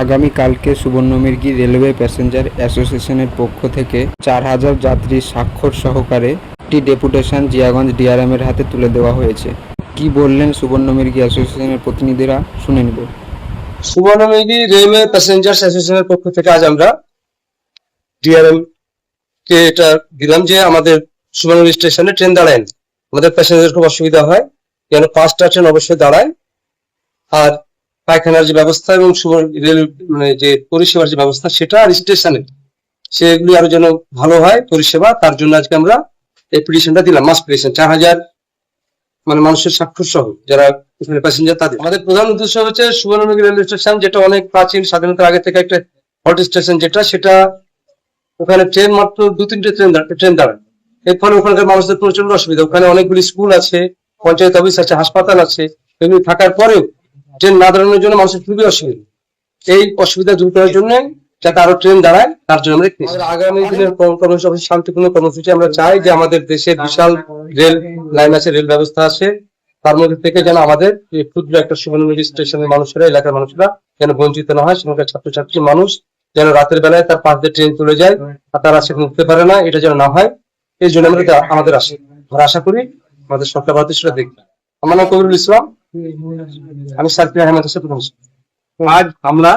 আগামীকালকে সুবর্ণমুরগি railway passenger অ্যাসোসিয়েশনের পক্ষ থেকে 4000 যাত্রীর স্বাক্ষর সহকারে একটি ডেপুটেশন জিয়াগঞ্জ ডিআরএমের হাতে তুলে দেওয়া হয়েছে। কি বললেন সুবর্ণমুরগি অ্যাসোসিয়েশনের প্রতিনিধিরা, শুনে নেব। সুবর্ণমুরগি রেলওয়ে প্যাসেঞ্জার্স অ্যাসোসিয়েশনের পক্ষ থেকে আজ আমরা ডিআরএম কে এটা দিলাম যে আমাদের সুবর্ণমুরগি স্টেশনে ট্রেন দাঁড়ায় না, আমাদের প্যাসেঞ্জার খুব অসুবিধা হয়, যেন 5টা ট্রেন অবশ্যই দাঁড়ায়। আর পায়খানার যে ব্যবস্থা এবং রেল মানে যে পরিষেবার যে ব্যবস্থা সেটা আর স্টেশনে সেগুলি আরো যেন ভালো হয় পরিষেবা, তার জন্য আজকে আমরা এই পিটিশনটা দিলাম। মাস পিটিশন 4000 মানে মানুষের স্বাক্ষর সহ যারা এখানে প্যাসেঞ্জার তাদের। আমাদের প্রধান উদ্দেশ্য হচ্ছে সুবর্ণমুরগি রেলওয়ে স্টেশন, যেটা অনেক প্রাচীন স্বাধীনতার আগে থেকে একটা হল্ট স্টেশন, সেটা ওখানে ট্রেন মাত্র 2-3টে ট্রেন দাঁড়ায়। এর ফলে ওখানকার মানুষদের প্রচন্ড অসুবিধা। ওখানে অনেকগুলি স্কুল আছে, পঞ্চায়েত অফিস আছে, হাসপাতাল আছে, এগুলি থাকার পরেও ট্রেন না দাঁড়ানোর জন্য মানুষের খুবই অসুবিধা। এই অসুবিধা দূর করার জন্য যাতে আরো ট্রেন দাঁড়ায় তার জন্য আমরা আগামী দিনের কর্মসূচি শান্তিপূর্ণ কর্মসূচি আমরা চাই যে আমাদের দেশে বিশাল রেল লাইন আছে, রেল ব্যবস্থা আছে, তার মধ্যে থেকে যেন আমাদের ক্ষুদ্র একটা সুবর্ণমুরগি স্টেশনের মানুষেরা, এলাকার মানুষরা যেন বঞ্চিত না হয়। সেখানকার ছাত্রছাত্রী মানুষ যেন রাতের বেলায় তার পাশ দিয়ে ট্রেন চলে যায় আর তারা সেখানে উঠতে পারে না, এটা যেন না হয়। এই জন্য আমাদের আমরা আশা করি আমাদের সরকার ভারত সেটা দেখবে। আমার নাম কবিরুল ইসলাম, আমি সার্কিট আহমেদ হোসেন প্রধান। আজ আমরা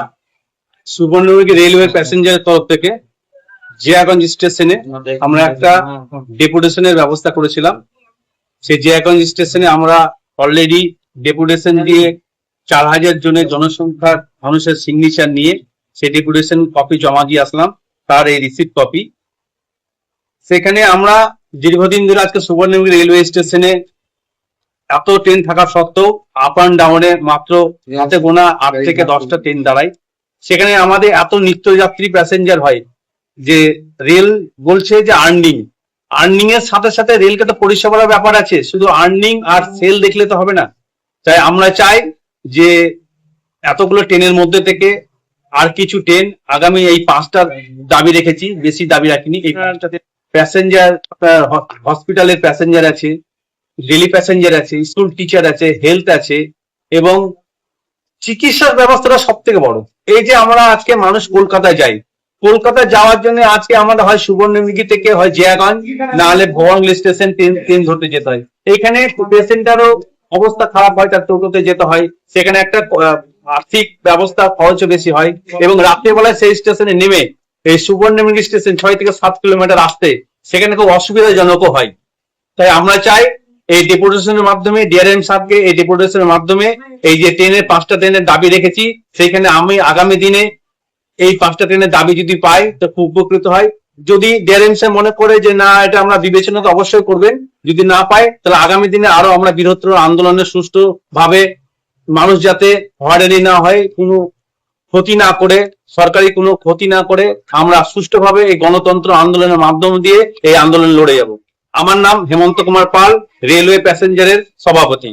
সুবর্ণমুরগি রেলওয়ে প্যাসেঞ্জারের তরফ থেকে জিয়াগঞ্জ স্টেশনে আমরা একটা ডেপুটেশনের ব্যবস্থা করেছিলাম। সেই জিয়াগঞ্জ স্টেশনে আমরা অলরেডি ডেপুটেশন দিয়ে 4000 জনের জনসংখ্যার মানুষের সিগনেচার নিয়ে সেই ডেপুটেশন কপি জমা দিয়ে আসলাম, তার এই রিসিপ্ট কপি। সেখানে আমরা দীর্ঘদিন ধরে আজকে সুবর্ণমুরগি রেলওয়ে স্টেশনে এত ট্রেন থাকা সত্ত্বেও আপ অ্যান্ড ডাউনে মাত্র হাতে গোনা 8 থেকে 10টা ট্রেন দাঁড়ায়। সেখানে আমাদের এত নিত্যযাত্রী প্যাসেঞ্জার হয় যে রেল বলছে যে আর্নিং এর সাথে সাথে রেলকে তো পরিষেবার ব্যাপার আছে, শুধু আর্নিং আর সেল দেখলে তো হবে না। তাই আমরা চাই যে এতগুলো ট্রেনের মধ্যে থেকে আর কিছু ট্রেন আগামী এই 5টার দাবি রেখেছি, বেশি দাবি রাখিনি। এইটাতে প্যাসেঞ্জার, হসপিটালের প্যাসেঞ্জার আছে, ডেলি প্যাসেঞ্জার আছে, স্কুল টিচার আছে, হেলথ আছে এবং চিকিৎসার ব্যবস্থাটা সব থেকে বড়। এই যে আমরা আজকে মানুষ কলকাতায় যাই, কলকাতা যাওয়ার জন্য আজকে আমাদের হয় সুবর্ণমুরগি থেকে হয় জিয়াগঞ্জ, না হলে ভবনগলি স্টেশন ট্রেন ধরতে যেতে হয়। এইখানে পেশেন্টারও অবস্থা খারাপ হয়, তার টোটোতে যেতে হয়, সেখানে একটা আর্থিক ব্যবস্থা খরচও বেশি হয় এবং রাত্রিবেলায় সেই স্টেশনে নেমে এই সুবর্ণমুরগি স্টেশন 6 থেকে 7 কিলোমিটার আসতে সেখানে খুব অসুবিধাজনকও হয়। তাই আমরা চাই এই ডেপুটেশনের মাধ্যমে, ডিআরএম সাহেবকে এই ডেপুটেশনের মাধ্যমে এই যে 5টা ট্রেনের দাবি রেখেছি, সেইখানে আমি আগামী দিনে এই 5টা ট্রেনের দাবি যদি পাই তো খুব উপকৃত হয়। যদি ডিআরএম সাহেব মনে করে যে না এটা আমরা বিবেচনা তো অবশ্যই করবেন, যদি না পাই তাহলে আগামী দিনে আরো আমরা বৃহত্তর আন্দোলনের সুষ্ঠু ভাবে মানুষ যাতে হয়রানি না হয়, কোনো ক্ষতি না করে, সরকারি কোনো ক্ষতি না করে আমরা সুষ্ঠুভাবে এই গণতন্ত্র আন্দোলনের মাধ্যম দিয়ে এই আন্দোলন লড়ে যাব। আমার নাম হেমন্ত কুমার পাল, রেলওয়ে প্যাসেঞ্জারের সভাপতি।